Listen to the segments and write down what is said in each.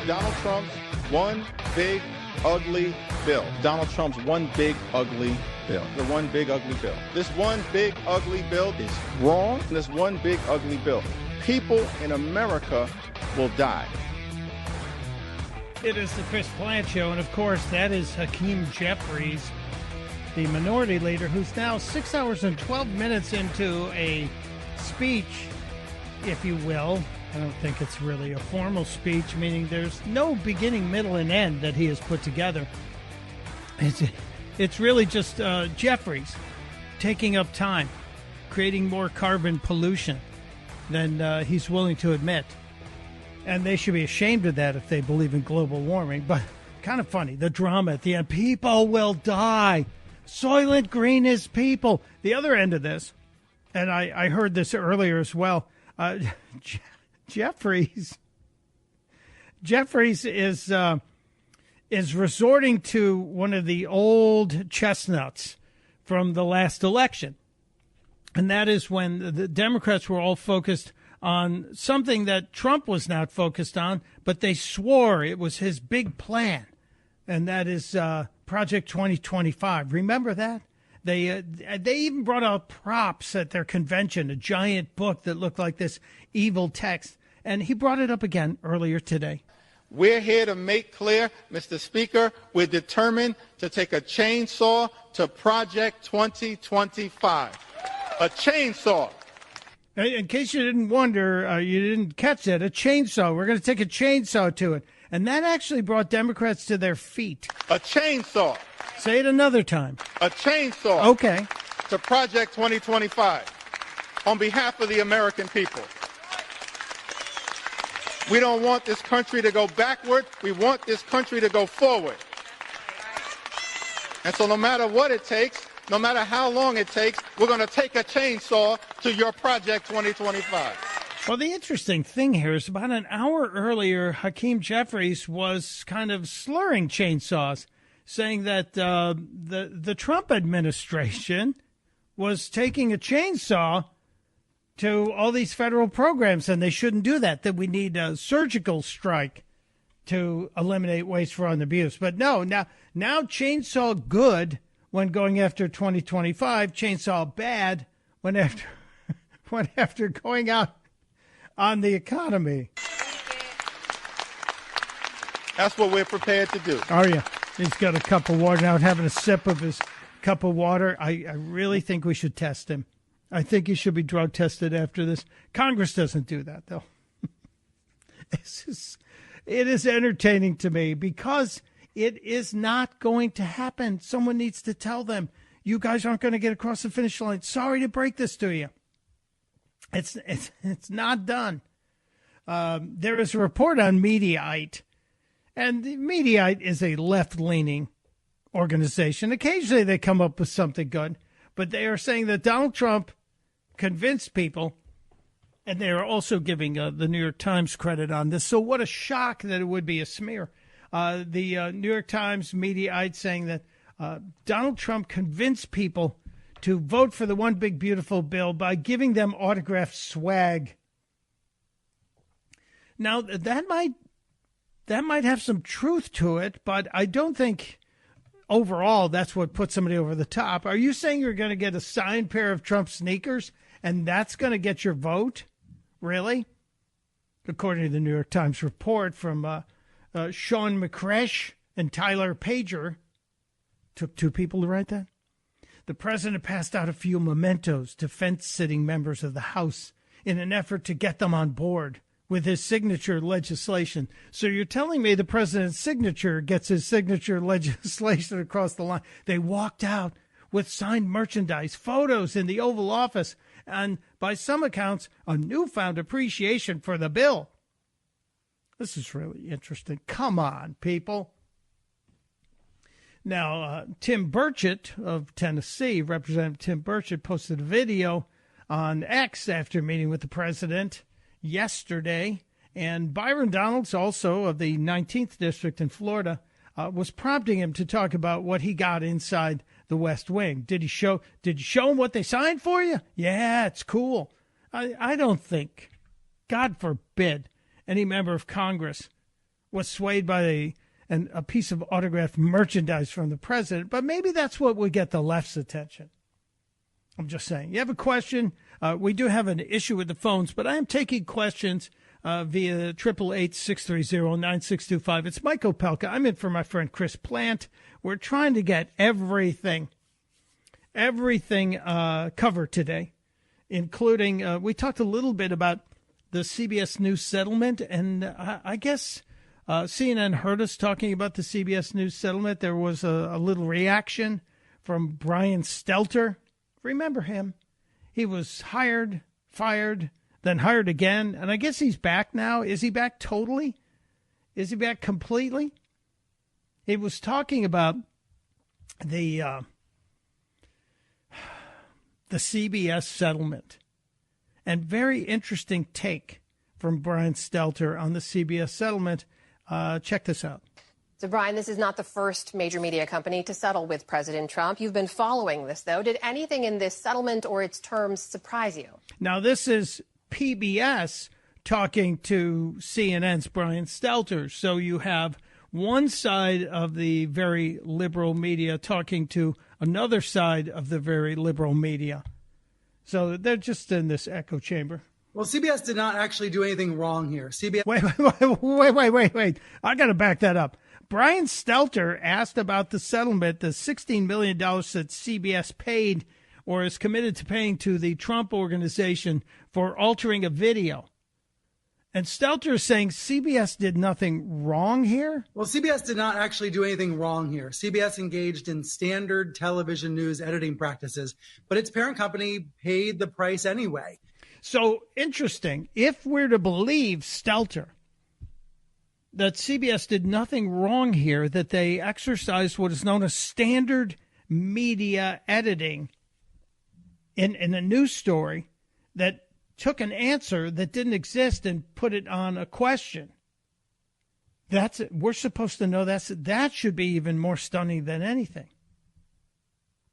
Donald Trump's one big, ugly bill. Donald Trump's one big, ugly bill. The one big, ugly bill. This one big, ugly bill is wrong. This one big, ugly bill. People in America will die. It is the Chris Plant Show, and of course, that is Hakeem Jeffries, the minority leader, who's now 6 hours and 12 minutes into a speech, if you will. I don't think it's really a formal speech, meaning there's no beginning, middle, and end that he has put together. It's really just Jeffries taking up time, creating more carbon pollution than he's willing to admit. And they should be ashamed of that if they believe in global warming. But kind of funny, the drama at the end. People will die. Soylent Green is people. The other end of this, and I heard this earlier as well, Jeffries is resorting to one of the old chestnuts from the last election. And that is when the Democrats were all focused on something that Trump was not focused on, but they swore it was his big plan, and that is Project 2025. Remember that? They even brought out props at their convention, a giant book that looked like this evil text, and he brought it up again earlier today. We're here to make clear, Mr. Speaker, we're determined to take a chainsaw to Project 2025. A chainsaw. In case you didn't wonder, you didn't catch that, a chainsaw. We're going to take a chainsaw to it. And that actually brought Democrats to their feet. A chainsaw. Say it another time. A chainsaw. Okay. To Project 2025. On behalf of the American people. We don't want this country to go backward. We want this country to go forward. And so no matter what it takes, no matter how long it takes, we're going to take a chainsaw to your Project 2025. Well, the interesting thing here is about an hour earlier, Hakeem Jeffries was kind of slurring chainsaws, saying that the Trump administration was taking a chainsaw to all these federal programs, and they shouldn't do that, that we need a surgical strike to eliminate waste, fraud, and abuse. But no, now chainsaw good when going after 2025, chainsaw bad when after going out on the economy. That's what we're prepared to do. Are you? He's got a cup of water now, having a sip of his cup of water. I really think we should test him. I think he should be drug tested after this. Congress doesn't do that, though. It is entertaining to me because it is not going to happen. Someone needs to tell them, you guys aren't going to get across the finish line. Sorry to break this to you. It's not done. There is a report on Mediaite, and Mediaite is a left-leaning organization. Occasionally they come up with something good, but they are saying that Donald Trump convinced people, and they are also giving the New York Times credit on this. So what a shock that it would be a smear. The New York Times Mediaite saying that Donald Trump convinced people to vote for the one big beautiful bill by giving them autographed swag. Now, that might have some truth to it, but I don't think overall that's what puts somebody over the top. Are you saying you're going to get a signed pair of Trump sneakers and that's going to get your vote? Really? According to the New York Times report from Sean McCresh and Tyler Pager, took two people to write that. The president passed out a few mementos to fence-sitting members of the House in an effort to get them on board with his signature legislation. So you're telling me the president's signature gets his signature legislation across the line. They walked out with signed merchandise, photos in the Oval Office, and by some accounts, a newfound appreciation for the bill. This is really interesting. Come on, people. Now, Tim Burchett of Tennessee, Representative Tim Burchett, posted a video on X after meeting with the president yesterday. And Byron Donalds, also of the 19th District in Florida, was prompting him to talk about what he got inside the West Wing. Did you show him what they signed for you? Yeah, it's cool. I don't think, God forbid, any member of Congress was swayed by a piece of autographed merchandise from the president, but maybe that's what would get the left's attention. I'm just saying. You have a question? We do have an issue with the phones, but I am taking questions via 888-630-9625. It's Mike Opelka. I'm in for my friend Chris Plant. We're trying to get everything covered today, including we talked a little bit about the CBS News settlement, and I guess CNN heard us talking about the CBS News settlement. There was a little reaction from Brian Stelter. Remember him? He was hired, fired, then hired again, and I guess he's back now. Is he back totally? Is he back completely? He was talking about the CBS settlement, and very interesting take from Brian Stelter on the CBS settlement. Check this out. So, Brian, this is not the first major media company to settle with President Trump. You've been following this, though. Did anything in this settlement or its terms surprise you? Now, this is PBS talking to CNN's Brian Stelter. So you have one side of the very liberal media talking to another side of the very liberal media. So they're just in this echo chamber. Well, CBS did not actually do anything wrong here. CBS. Wait. I got to back that up. Brian Stelter asked about the settlement, the $16 million that CBS paid or is committed to paying to the Trump organization for altering a video. And Stelter is saying CBS did nothing wrong here? Well, CBS did not actually do anything wrong here. CBS engaged in standard television news editing practices, but its parent company paid the price anyway. So interesting. If we're to believe Stelter, that CBS did nothing wrong here, that they exercised what is known as standard media editing in a news story that took an answer that didn't exist and put it on a question. We're supposed to know that should be even more stunning than anything.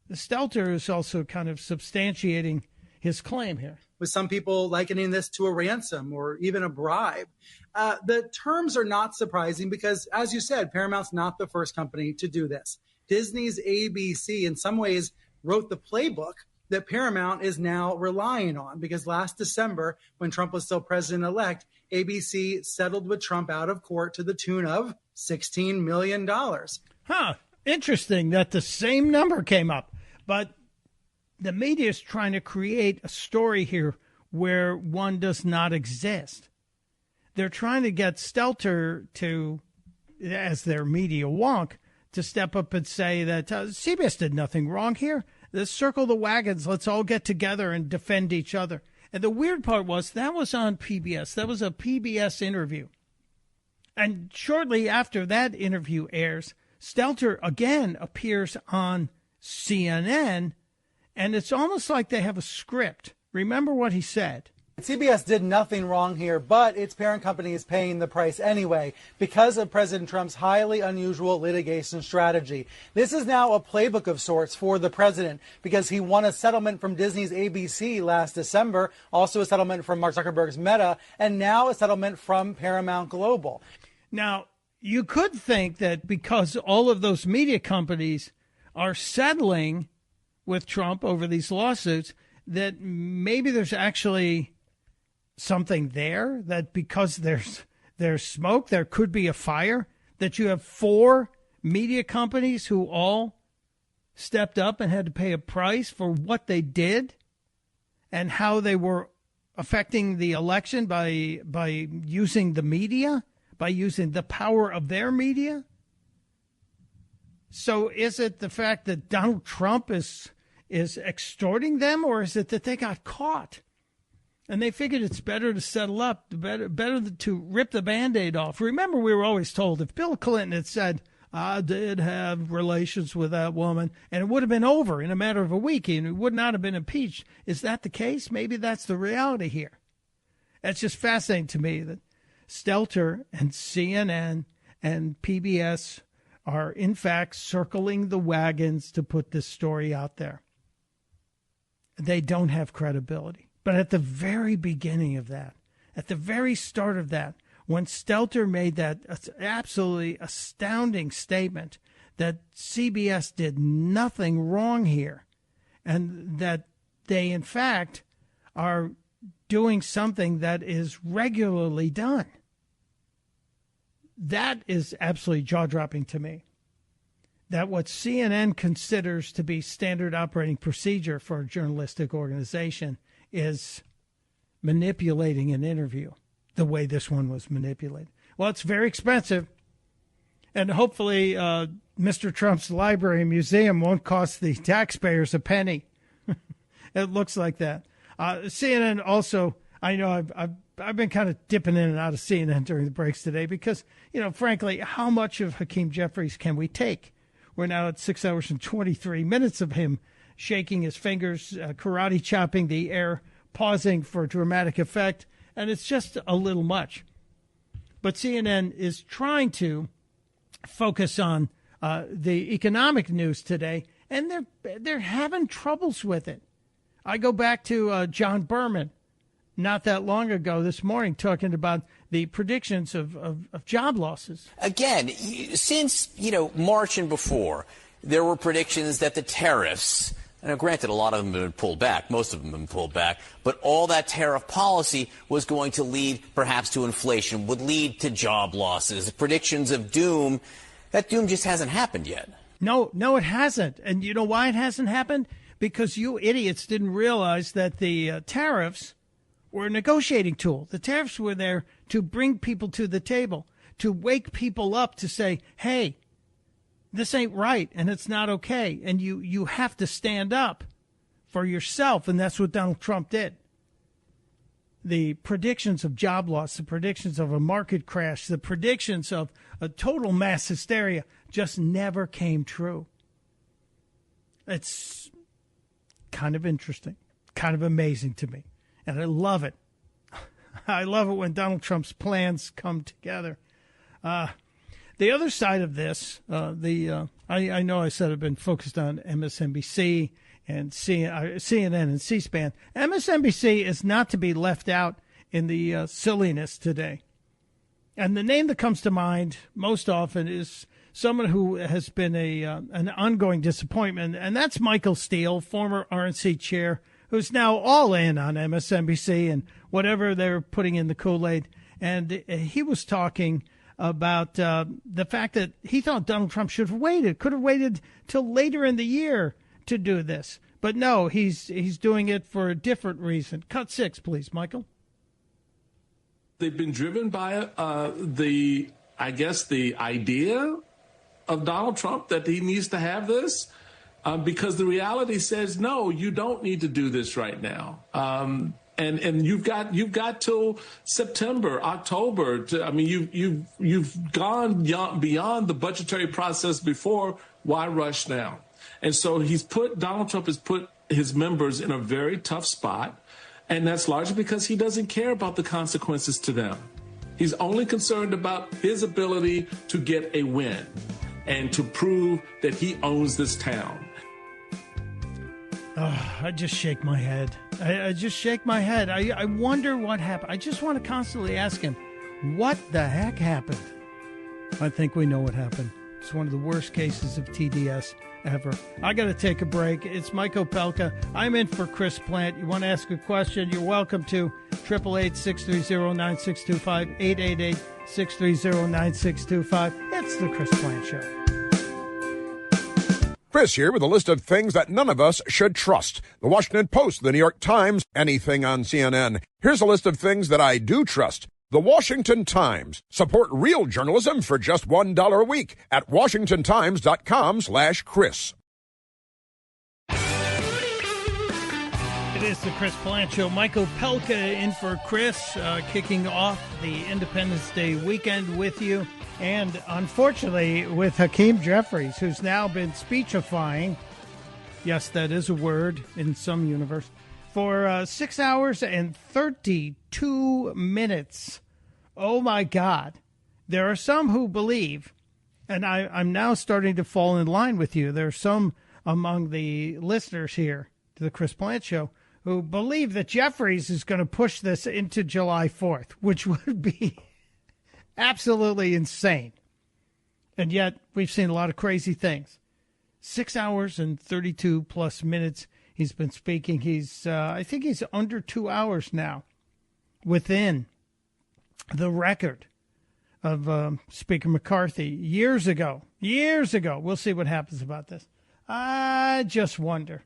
The Stelter is also kind of substantiating his claim here. With some people likening this to a ransom or even a bribe. The terms are not surprising because, as you said, Paramount's not the first company to do this. Disney's ABC, in some ways, wrote the playbook that Paramount is now relying on, because last December, when Trump was still president-elect, ABC settled with Trump out of court to the tune of $16 million. Interesting that the same number came up. But the media is trying to create a story here where one does not exist. They're trying to get Stelter to, as their media wonk, to step up and say that CBS did nothing wrong here. Let's circle the wagons. Let's all get together and defend each other. And the weird part was that was on PBS. That was a PBS interview. And shortly after that interview airs, Stelter again appears on CNN, and it's almost like they have a script. Remember what he said. CBS did nothing wrong here, but its parent company is paying the price anyway because of President Trump's highly unusual litigation strategy. This is now a playbook of sorts for the president because he won a settlement from Disney's ABC last December, also a settlement from Mark Zuckerberg's Meta, and now a settlement from Paramount Global. Now, you could think that because all of those media companies are settling with Trump over these lawsuits, that maybe there's actually something there, that because there's smoke, there could be a fire, that you have 4 media companies who all stepped up and had to pay a price for what they did and how they were affecting the election by using the media, by using the power of their media. So is it the fact that Donald Trump is extorting them, or is it that they got caught? And they figured it's better to settle up, better to rip the Band-Aid off. Remember, we were always told if Bill Clinton had said, I did have relations with that woman, and it would have been over in a matter of a week, and it would not have been impeached. Is that the case? Maybe that's the reality here. It's just fascinating to me that Stelter and CNN and PBS are, in fact, circling the wagons to put this story out there. They don't have credibility. But at the very beginning of that, at the very start of that, when Stelter made that absolutely astounding statement that CBS did nothing wrong here and that they, in fact, are doing something that is regularly done. That is absolutely jaw-dropping to me. That what CNN considers to be standard operating procedure for a journalistic organization is manipulating an interview the way this one was manipulated. Well, it's very expensive, and hopefully Mr. Trump's library and museum won't cost the taxpayers a penny. It looks like that. CNN also, I know I've been kind of dipping in and out of CNN during the breaks today because, frankly, how much of Hakeem Jeffries can we take? We're now at 6 hours and 23 minutes of him shaking his fingers, karate chopping the air, pausing for dramatic effect, and it's just a little much. But CNN is trying to focus on the economic news today, and they're having troubles with it. I go back to John Berman not that long ago this morning talking about the predictions of job losses. Again, since, March and before, there were predictions that the tariffs, and granted, a lot of them have been pulled back, most of them have been pulled back, but all that tariff policy was going to lead perhaps to inflation, would lead to job losses, predictions of doom. That doom just hasn't happened yet. No, it hasn't. And you know why it hasn't happened? Because you idiots didn't realize that the tariffs were a negotiating tool. The tariffs were there to bring people to the table, to wake people up to say, hey, this ain't right and it's not okay. And you have to stand up for yourself. And that's what Donald Trump did. The predictions of job loss, the predictions of a market crash, the predictions of a total mass hysteria just never came true. It's kind of interesting, kind of amazing to me. And I love it. I love it when Donald Trump's plans come together. The other side of this, I know I said I've been focused on MSNBC and CNN and C-SPAN. MSNBC is not to be left out in the silliness today. And the name that comes to mind most often is someone who has been an ongoing disappointment, and that's Michael Steele, former RNC chair, who's now all in on MSNBC and whatever they're putting in the Kool-Aid. And he was talking about the fact that he thought Donald Trump should have waited, could have waited till later in the year to do this. But no, he's doing it for a different reason. Cut 6, please, Michael. They've been driven by the idea of Donald Trump that he needs to have this. Because the reality says, no, you don't need to do this right now. And you've got till September, October. You've gone beyond the budgetary process before. Why rush now? And so Donald Trump has put his members in a very tough spot. And that's largely because he doesn't care about the consequences to them. He's only concerned about his ability to get a win and to prove that he owns this town. Oh, I just shake my head. I just shake my head. I wonder what happened. I just want to constantly ask him, what the heck happened? I think we know what happened. It's one of the worst cases of TDS ever. I got to take a break. It's Mike Opelka. I'm in for Chris Plant. You want to ask a question, you're welcome to 888-630-9625, 888-630-9625. It's the Chris Plant Show. Chris here with a list of things that none of us should trust. The Washington Post, the New York Times, anything on CNN. Here's a list of things that I do trust. The Washington Times. Support real journalism for just $1 a week at washingtontimes.com/Chris. It is the Chris Plant Show. Mike Opelka in for Chris, kicking off the Independence Day weekend with you. And unfortunately, with Hakeem Jeffries, who's now been speechifying, yes, that is a word in some universe, for 6 hours and 32 minutes. Oh, my God. There are some who believe, and I'm now starting to fall in line with you, there are some among the listeners here to the Chris Plant Show who believe that Jeffries is going to push this into July 4th, which would be Absolutely insane. And yet we've seen a lot of crazy things. 6 hours and 32 plus minutes he's been speaking. I think he's under 2 hours now within the record of Speaker McCarthy years ago. We'll see what happens about this. I just wonder.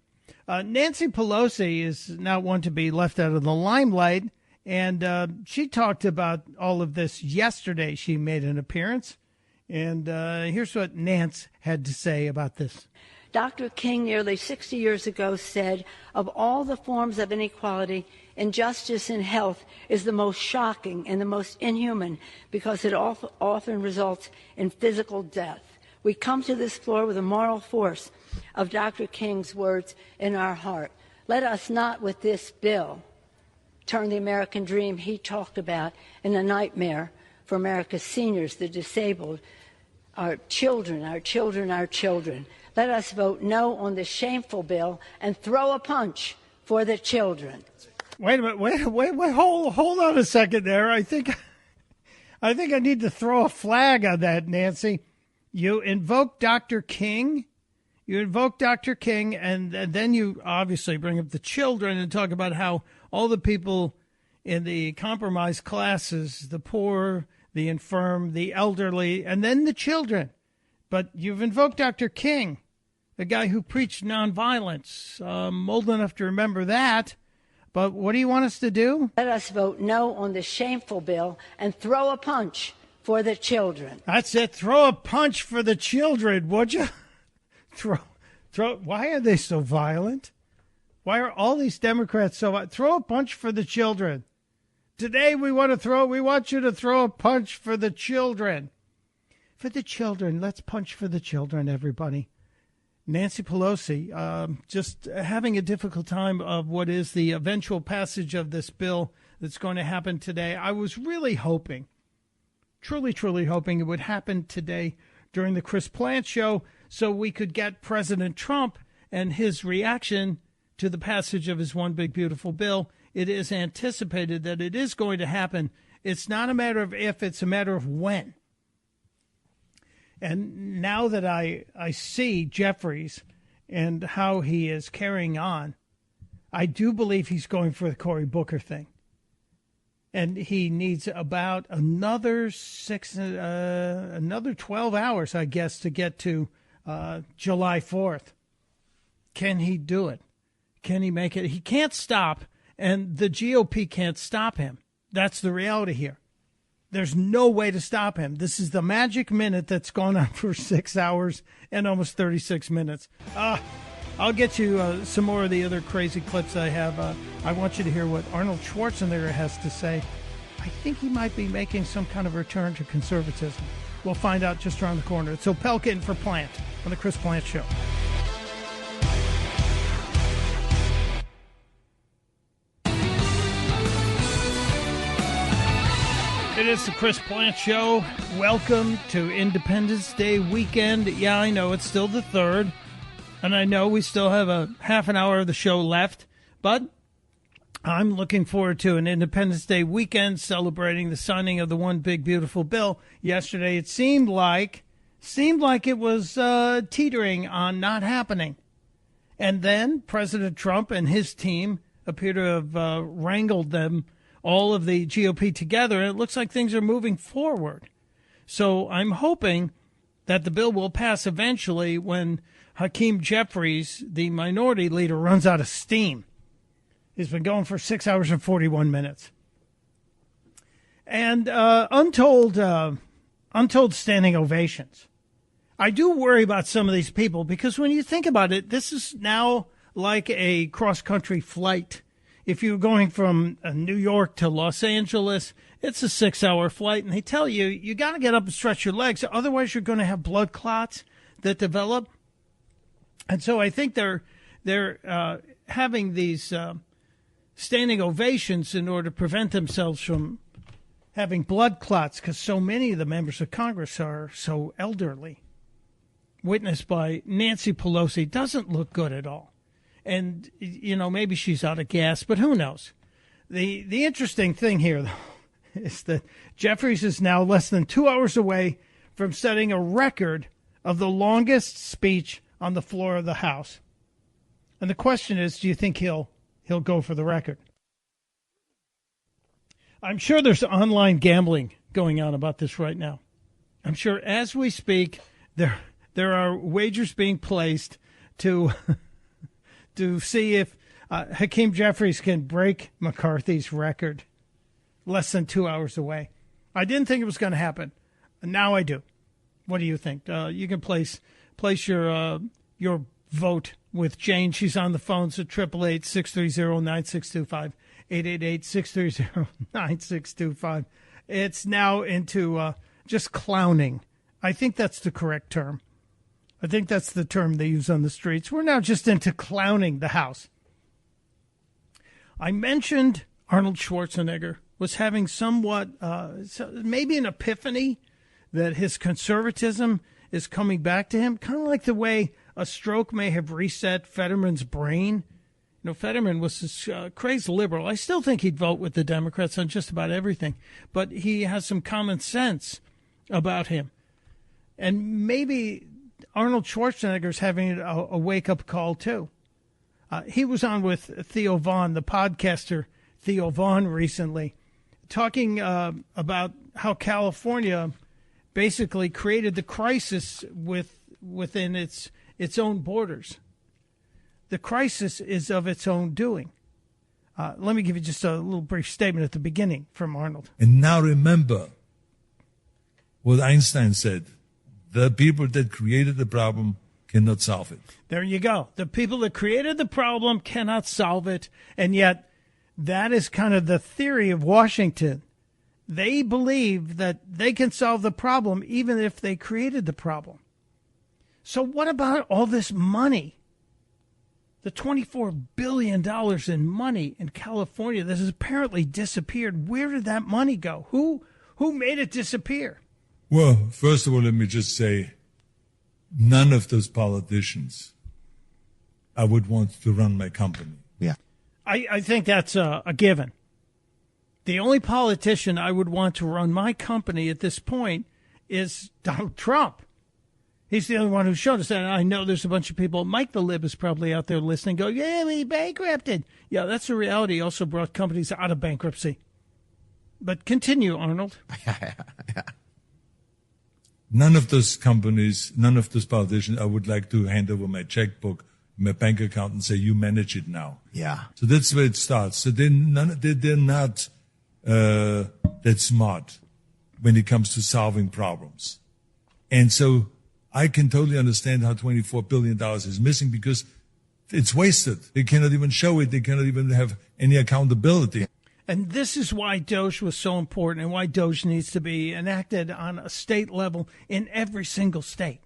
Nancy Pelosi is not one to be left out of the limelight, and she talked about all of this yesterday. She made an appearance, and here's what Nance had to say about this. Dr. King nearly 60 years ago said, of all the forms of inequality, injustice in health is the most shocking and the most inhuman because it often results in physical death. We come to this floor with the moral force of Dr. King's words in our heart. Let us not, with this bill, turn the American dream he talked about in a nightmare for America's seniors, the disabled, our children, our children, our children. Let us vote no on this shameful bill and throw a punch for the children. Wait a minute. Wait. Hold on a second there. I think I need to throw a flag on that, Nancy. You invoke Dr. King. And then you obviously bring up the children and talk about how all the people in the compromised classes, the poor, the infirm, the elderly, and then the children. But you've invoked Dr. King, the guy who preached nonviolence. I'm old enough to remember that. But what do you want us to do? Let us vote no on this shameful bill and throw a punch for the children. That's it. Throw a punch for the children, would you? Throw. Why are they so violent? Why are all these Democrats so violent? Throw a punch for the children. Today we want you to throw a punch for the children. For the children. Let's punch for the children, everybody. Nancy Pelosi just having a difficult time of what is the eventual passage of this bill that's going to happen today. I was really hoping, truly hoping it would happen today during the Chris Plant show so we could get President Trump and his reaction to the passage of his one big beautiful bill. It is anticipated that it is going to happen. It's not a matter of if, it's a matter of when. And now that I see Jeffries and how he is carrying on, I do believe he's going for the Cory Booker thing. And he needs about another 12 hours, I guess, to get to July 4th. Can he do it? Can he make it? He can't stop, and the GOP can't stop him. That's the reality here. There's no way to stop him. This is the magic minute that's gone on for 6 hours and almost 36 minutes. I'll get you some more of the other crazy clips I have. I want you to hear what Arnold Schwarzenegger has to say. I think he might be making some kind of return to conservatism. We'll find out just around the corner. It's Opelka in for Plant on the Chris Plant Show. It is the Chris Plant Show. Welcome to Independence Day weekend. Yeah, I know it's still the 3rd, and I know we still have a half an hour of the show left, but I'm looking forward to an Independence Day weekend celebrating the signing of the one big beautiful bill. Yesterday it seemed like it was teetering on not happening. And then President Trump and his team appear to have wrangled them, all of the GOP together, and it looks like things are moving forward. So I'm hoping that the bill will pass eventually when Hakeem Jeffries, the minority leader, runs out of steam. He's been going for 6 hours and 41 minutes. And untold standing ovations. I do worry about some of these people because when you think about it, this is now like a cross-country flight. If you're going from New York to Los Angeles, it's a 6-hour flight, and they tell you, you got to get up and stretch your legs, otherwise you're going to have blood clots that develop. And so I think they're having these standing ovations in order to prevent themselves from having blood clots because so many of the members of Congress are so elderly. Witnessed by Nancy Pelosi, doesn't look good at all. And, you know, maybe she's out of gas, but who knows? The interesting thing here, though, is that Jeffries is now less than 2 hours away from setting a record of the longest speech on the floor of the House. And the question is, do you think he'll go for the record? I'm sure there's online gambling going on about this right now. I'm sure as we speak, there are wagers being placed to see if Hakeem Jeffries can break McCarthy's record less than 2 hours away. I didn't think it was going to happen. Now I do. What do you think? You can place your vote with Jane. She's on the phones at 888-630-9625, 888-630-9625. It's now into just clowning. I think that's the correct term. I think that's the term they use on the streets. We're now just into clowning the House. I mentioned Arnold Schwarzenegger was having somewhat, maybe an epiphany that his conservatism is coming back to him, kind of like the way a stroke may have reset Fetterman's brain. You know, Fetterman was this crazed liberal. I still think he'd vote with the Democrats on just about everything, but he has some common sense about him. And maybe Arnold Schwarzenegger's having a wake-up call, too. He was on with Theo Vaughn, the podcaster Theo Vaughn, recently, talking about how California basically created the crisis within its own borders. The crisis is of its own doing. Let me give you just a little brief statement at the beginning from Arnold. And now remember what Einstein said. The people that created the problem cannot solve it. There you go. The people that created the problem cannot solve it. And yet that is kind of the theory of Washington. They believe that they can solve the problem even if they created the problem. So what about all this money? The $24 billion in money in California that has apparently disappeared. Where did that money go? Who made it disappear? Well, first of all, let me just say, none of those politicians I would want to run my company. Yeah. I think that's a given. The only politician I would want to run my company at this point is Donald Trump. He's the only one who showed us that. And I know there's a bunch of people. Mike the Lib is probably out there listening, go, yeah, we bankrupted. Yeah, that's the reality. He also brought companies out of bankruptcy. But continue, Arnold. None of those companies, none of those politicians, I would like to hand over my checkbook, my bank account, and say, you manage it now. Yeah. So that's where it starts. So they're not that smart when it comes to solving problems. And so I can totally understand how $24 billion is missing because it's wasted. They cannot even show it. They cannot even have any accountability. And this is why DOGE was so important and why DOGE needs to be enacted on a state level in every single state.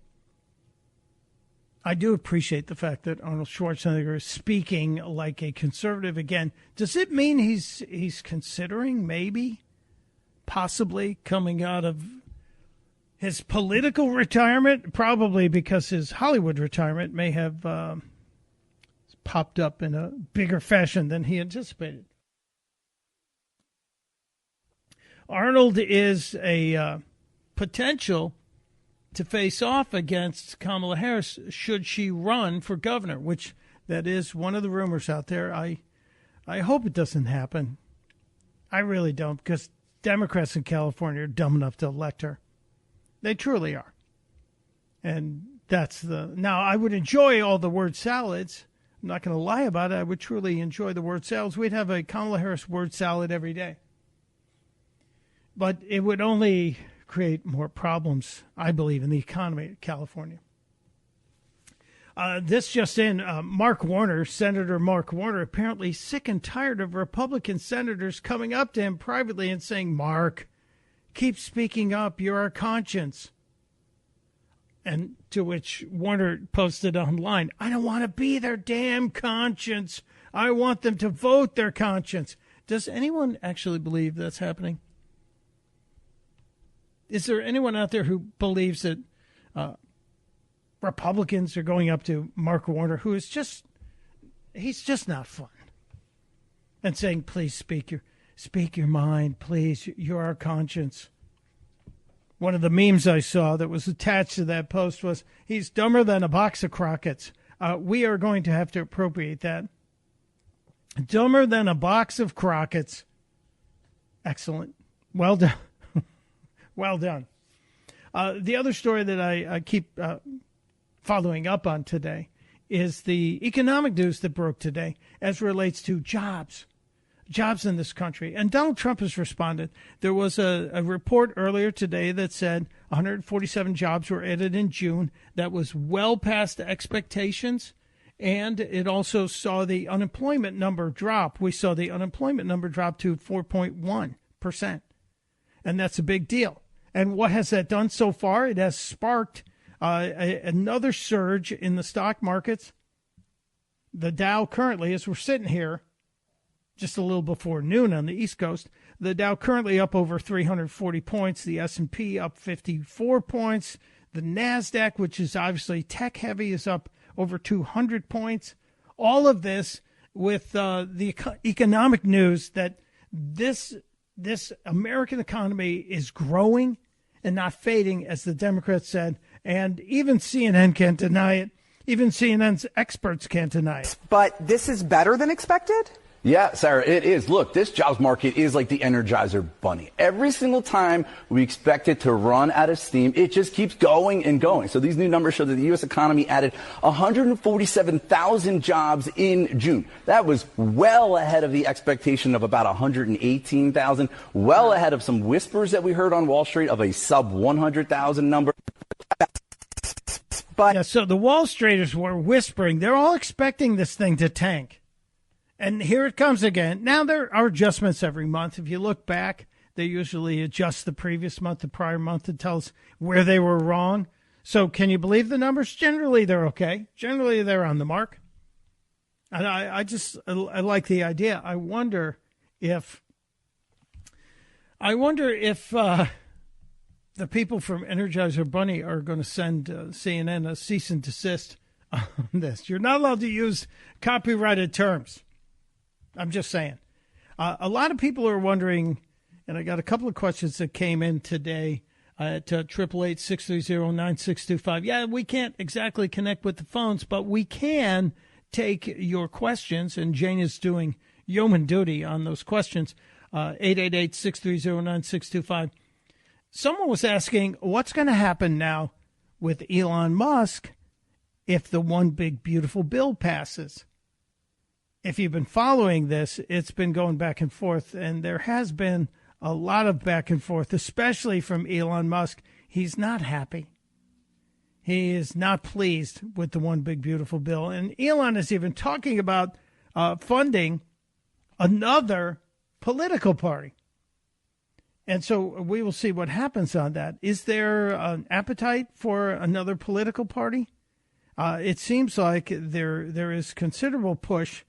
I do appreciate the fact that Arnold Schwarzenegger is speaking like a conservative again. Does it mean he's considering maybe, possibly coming out of his political retirement? Probably, because his Hollywood retirement may have popped up in a bigger fashion than he anticipated. Arnold is a potential to face off against Kamala Harris should she run for governor, which that is one of the rumors out there. I hope it doesn't happen. I really don't, because Democrats in California are dumb enough to elect her. They truly are. And that's now I would enjoy all the word salads. I'm not going to lie about it. I would truly enjoy the word salads. We'd have a Kamala Harris word salad every day. But it would only create more problems, I believe, in the economy of California. This just in, Mark Warner, Senator Mark Warner, apparently sick and tired of Republican senators coming up to him privately and saying, Mark, keep speaking up. You're our conscience. And to which Warner posted online, I don't want to be their damn conscience. I want them to vote their conscience. Does anyone actually believe that's happening? Is there anyone out there who believes that Republicans are going up to Mark Warner, who is he's just not fun, and saying, please speak Speak your mind, please. You're our conscience. One of the memes I saw that was attached to that post was, he's dumber than a box of Crockett's. We are going to have to appropriate that. Dumber than a box of Crockett's. Excellent. Well done. Well done. The other story that I keep following up on today is the economic news that broke today as relates to jobs in this country. And Donald Trump has responded. There was a report earlier today that said 147 jobs were added in June. That was well past expectations. And it also saw the unemployment number drop. We saw the unemployment number drop to 4.1%. And that's a big deal. And what has that done so far? It has sparked another surge in the stock markets. The Dow currently, as we're sitting here, just a little before noon on the East Coast, the Dow currently up over 340 points. The S&P up 54 points. The NASDAQ, which is obviously tech heavy, is up over 200 points. All of this with the economic news that this American economy is growing and not fading, as the Democrats said. And even CNN can't deny it. Even CNN's experts can't deny it. But this is better than expected? Yeah, Sarah, it is. Look, this jobs market is like the Energizer Bunny. Every single time we expect it to run out of steam, it just keeps going and going. So these new numbers show that the U.S. economy added 147,000 jobs in June. That was well ahead of the expectation of about 118,000, well ahead of some whispers that we heard on Wall Street of a sub 100,000 number. But yeah, so the Wall Streeters were whispering. They're all expecting this thing to tank. And here it comes again. Now, there are adjustments every month. If you look back, they usually adjust the previous month, the prior month, to tell us where they were wrong. So can you believe the numbers? Generally, they're okay. Generally, they're on the mark. And I like the idea. I wonder if the people from Energizer Bunny are going to send CNN a cease and desist on this. You're not allowed to use copyrighted terms. I'm just saying. A lot of people are wondering, and I got a couple of questions that came in today at 888-630-9625. Yeah, we can't exactly connect with the phones, but we can take your questions, and Jane is doing yeoman duty on those questions. 888-630-9625. Someone was asking, what's going to happen now with Elon Musk if the one big beautiful bill passes? If you've been following this, it's been going back and forth, and there has been a lot of back and forth, especially from Elon Musk. He's not happy. He is not pleased with the one big beautiful bill. And Elon is even talking about funding another political party. And so we will see what happens on that. Is there an appetite for another political party? It seems like there is considerable push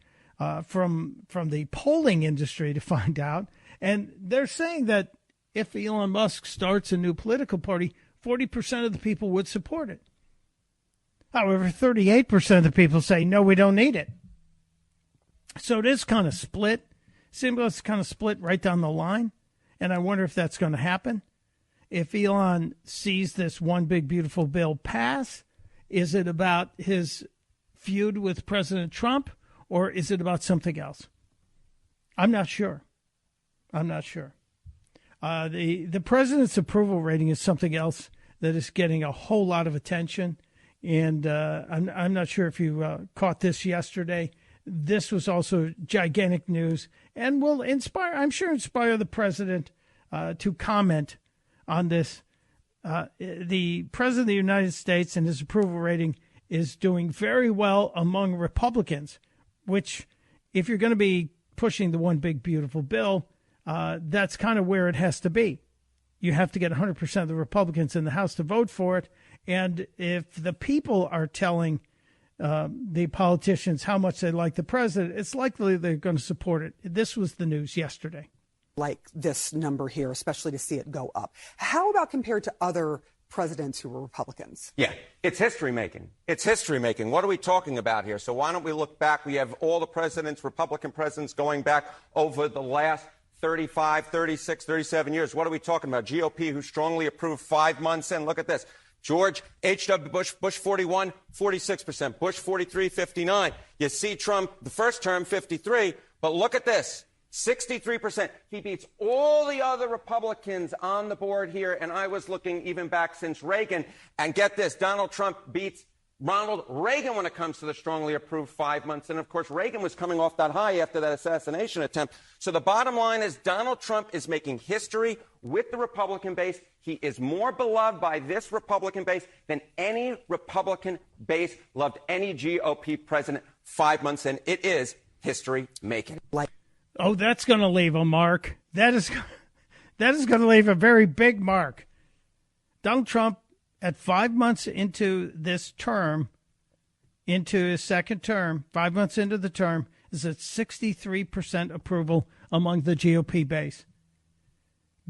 from the polling industry to find out. And they're saying that if Elon Musk starts a new political party, 40% of the people would support it. However, 38% of the people say, no, we don't need it. So it is kind of split. Seems like it's kind of split right down the line. And I wonder if that's going to happen. If Elon sees this one big beautiful bill pass, is it about his feud with President Trump? Or is it about something else? I'm not sure. The president's approval rating is something else that is getting a whole lot of attention. And I'm not sure if you caught this yesterday. This was also gigantic news and will inspire the president to comment on this. The president of the United States and his approval rating is doing very well among Republicans, which, if you're going to be pushing the one big beautiful bill, that's kind of where it has to be. You have to get 100% of the Republicans in the House to vote for it. And if the people are telling the politicians how much they like the president, it's likely they're going to support it. This was the news yesterday. Like this number here, especially to see it go up. How about compared to other presidents who were Republicans? Yeah, it's history making. It's history making. What are we talking about here? So why don't we look back? We have all the presidents, Republican presidents, going back over the last 35, 36, 37 years. What are we talking about? GOP who strongly approved 5 months in. Look at this. George H.W. Bush 41, 46%. Bush 43, 59. You see Trump, the first term, 53. But look at this, 63%. He beats all the other Republicans on the board here. And I was looking even back since Reagan. And get this, Donald Trump beats Ronald Reagan when it comes to the strongly approved 5 months. And, of course, Reagan was coming off that high after that assassination attempt. So the bottom line is Donald Trump is making history with the Republican base. He is more beloved by this Republican base than any Republican base loved any GOP president 5 months in. It is history making. Oh, that's going to leave a mark. That is going to leave a very big mark. Donald Trump, at 5 months into this term, into his second term, 5 months into the term, is at 63% approval among the GOP base.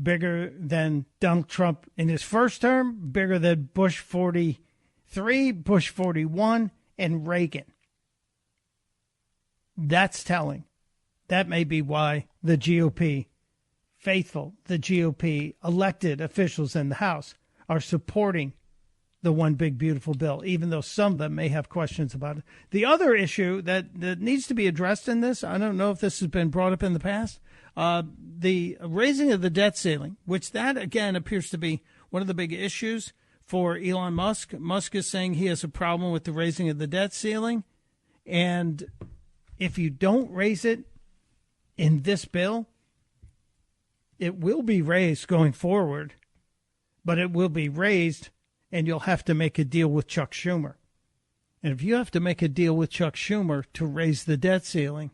Bigger than Donald Trump in his first term, bigger than Bush 43, Bush 41, and Reagan. That's telling. That may be why the GOP faithful, the GOP elected officials in the House are supporting the one big beautiful bill, even though some of them may have questions about it. The other issue that needs to be addressed in this, I don't know if this has been brought up in the past, the raising of the debt ceiling, which that, again, appears to be one of the big issues for Elon Musk. Musk is saying he has a problem with the raising of the debt ceiling. And if you don't raise it in this bill, it will be raised going forward, but it will be raised and you'll have to make a deal with Chuck Schumer. And if you have to make a deal with Chuck Schumer to raise the debt ceiling,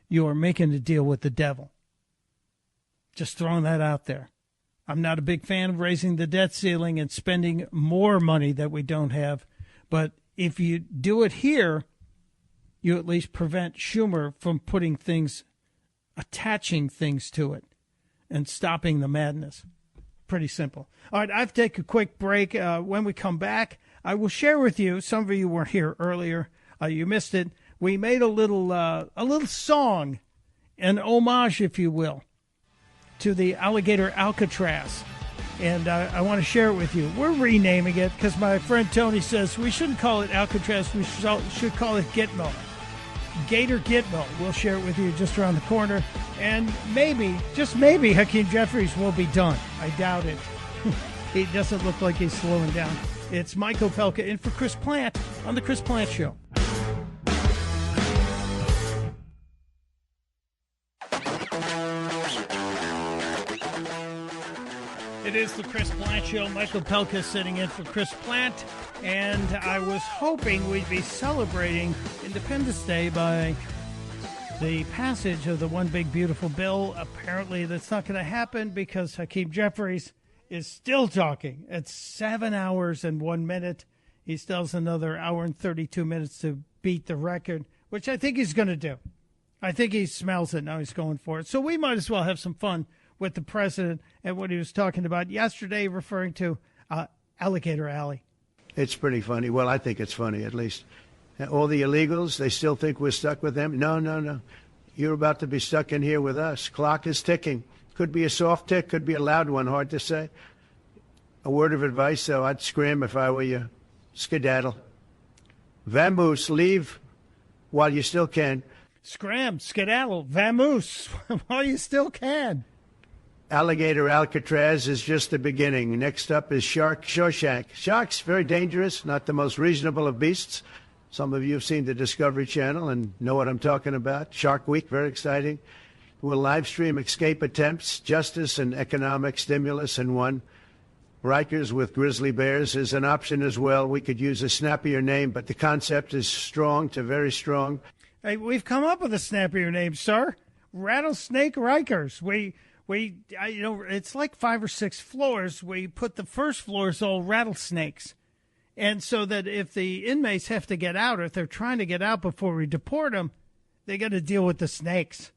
you are making a deal with the devil. Just throwing that out there. I'm not a big fan of raising the debt ceiling and spending more money that we don't have. But if you do it here, you at least prevent Schumer from putting things, attaching things to it and stopping the madness. Pretty simple. All right, I have to take a quick break. When we come back, I will share with you, some of you weren't here earlier, you missed it. We made a little song, an homage, if you will, to the alligator Alcatraz. And I want to share it with you. We're renaming it because my friend Tony says we shouldn't call it Alcatraz, we should call it Gitmo. Gator Gitmo. We'll share it with you just around the corner. And maybe, just maybe, Hakeem Jeffries will be done. I doubt it. He doesn't look like he's slowing down. It's Mike Opelka in for Chris Plant on The Chris Plant Show. It is The Chris Plant Show. Michael Opelka sitting in for Chris Plant. And I was hoping we'd be celebrating Independence Day by the passage of the one big beautiful bill. Apparently that's not going to happen because Hakeem Jeffries is still talking. It's 7 hours and 1 minute. He still has another hour and 32 minutes to beat the record, which I think he's going to do. I think he smells it. Now he's going for it. So we might as well have some fun with the president and what he was talking about yesterday, referring to Alligator Alley. It's pretty funny. Well, I think it's funny, at least. All the illegals, they still think we're stuck with them. No. You're about to be stuck in here with us. Clock is ticking. Could be a soft tick, could be a loud one, hard to say. A word of advice, though, I'd scram if I were you. Skedaddle. Vamoose, leave while you still can. Scram, skedaddle, vamoose, while you still can. Alligator Alcatraz is just the beginning. Next up is Shark Shawshank. Sharks, very dangerous, not the most reasonable of beasts. Some of you have seen the Discovery Channel and know what I'm talking about. Shark Week, very exciting. We'll live stream escape attempts, justice and economic stimulus in one. Rikers with grizzly bears is an option as well. We could use a snappier name, but the concept is strong to very strong. Hey, we've come up with a snappier name, sir. Rattlesnake Rikers. It's like 5 or 6 floors. We put the first floors all rattlesnakes. And so that if the inmates have to get out, or if they're trying to get out before we deport them, they got to deal with the snakes.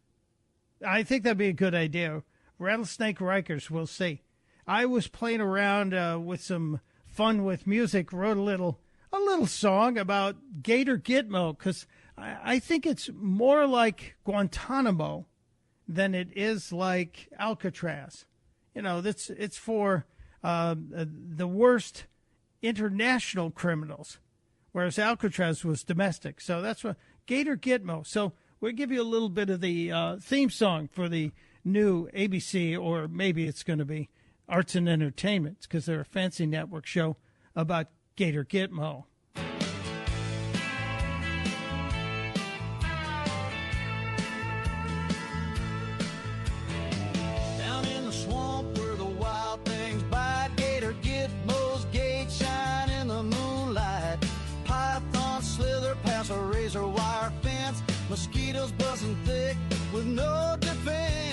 I think that'd be a good idea. Rattlesnake Rikers, we'll see. I was playing around with some fun with music, wrote a little song about Gator Gitmo, because I think it's more like Guantanamo than it is like Alcatraz. You know, it's for the worst international criminals, whereas Alcatraz was domestic. So that's what Gator Gitmo. So we'll give you a little bit of the theme song for the new ABC, or maybe it's going to be Arts and Entertainment, because they're a fancy network show about Gator Gitmo. Down in the swamp where the wild things bite, Gator Gitmo's gate shine in the moonlight. Pythons slither past a razor wire fence, mosquitoes buzzing thick with no defense.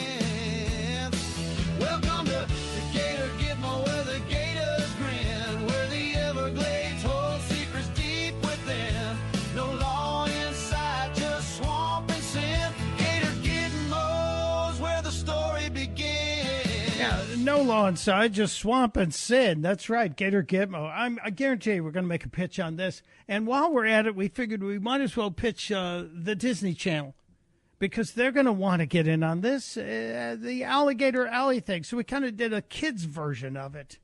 Welcome to the Gator Gitmo, where the gators grin, where the Everglades hold secrets deep within. No law inside, just swamp and sin. Gator Gitmo's where the story begins. Yeah, no law inside, just swamp and sin. That's right, Gator Gitmo. I guarantee you we're going to make a pitch on this. And while we're at it, we figured we might as well pitch the Disney Channel, because they're going to want to get in on this, the Alligator Alley thing. So we kind of did a kids version of it.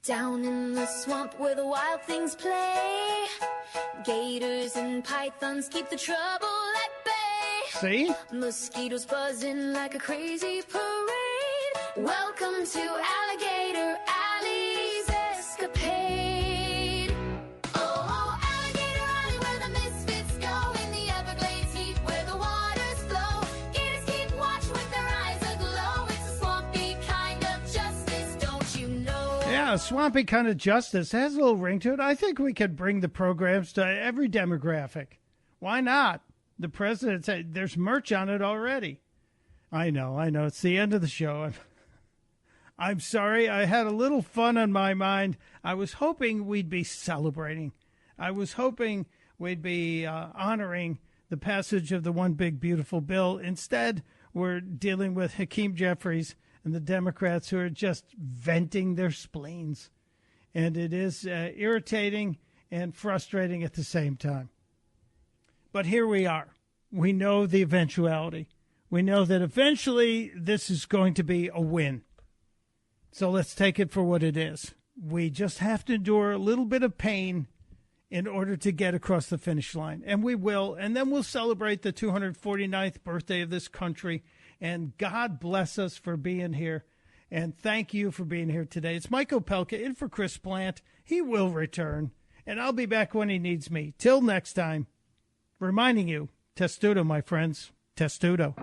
Down in the swamp where the wild things play, gators and pythons keep the trouble at bay. See? Mosquitoes buzzing like a crazy parade. Welcome to Alligator Alley's escapade. Oh, Alligator Alley, where the misfits go, in the Everglades heat where the waters flow. Gators keep watch with their eyes aglow. It's a swampy kind of justice, don't you know? Yeah, swampy kind of justice. Has a little ring to it. I think we could bring the programs to every demographic. Why not? The president said there's merch on it already. I know. It's the end of the show. I'm sorry. I had a little fun on my mind. I was hoping we'd be celebrating. I was hoping we'd be honoring the passage of the One Big Beautiful Bill. Instead, we're dealing with Hakeem Jeffries and the Democrats, who are just venting their spleens. And it is irritating and frustrating at the same time. But here we are. We know the eventuality. We know that eventually this is going to be a win. So let's take it for what it is. We just have to endure a little bit of pain in order to get across the finish line. And we will. And then we'll celebrate the 249th birthday of this country. And God bless us for being here. And thank you for being here today. It's Mike Opelka in for Chris Plant. He will return. And I'll be back when he needs me. Till next time, reminding you, testudo, my friends, testudo.